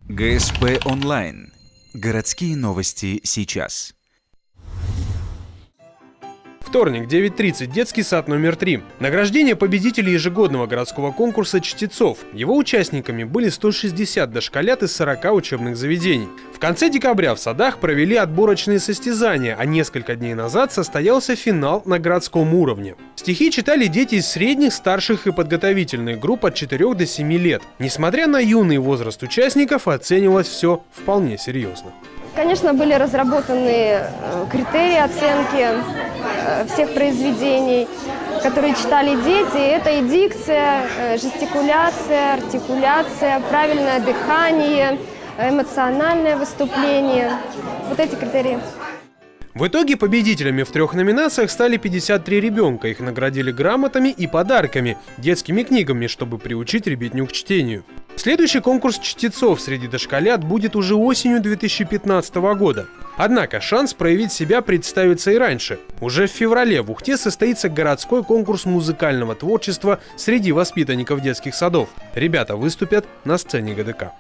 ГСП онлайн. Городские новости сейчас. Вторник, 9:30, детский сад номер 3. Награждение победителей ежегодного городского конкурса «Чтецов». Его участниками были 160 дошколят из 40 учебных заведений. В конце декабря в садах провели отборочные состязания, а несколько дней назад состоялся финал на городском уровне. Стихи читали дети из средних, старших и подготовительных групп от 4 до 7 лет. Несмотря на юный возраст участников, оценивалось все вполне серьезно. Конечно, были разработаны критерии оценки всех произведений, которые читали дети. Это и дикция, жестикуляция, артикуляция, правильное дыхание, эмоциональное выступление. Вот эти критерии. В итоге победителями в 3 номинациях стали 53 ребенка. Их наградили грамотами и подарками, детскими книгами, чтобы приучить ребятню к чтению. Следующий конкурс чтецов среди дошколят будет уже осенью 2015 года. Однако шанс проявить себя представится и раньше. Уже в феврале в Ухте состоится городской конкурс музыкального творчества среди воспитанников детских садов. Ребята выступят на сцене ГДК.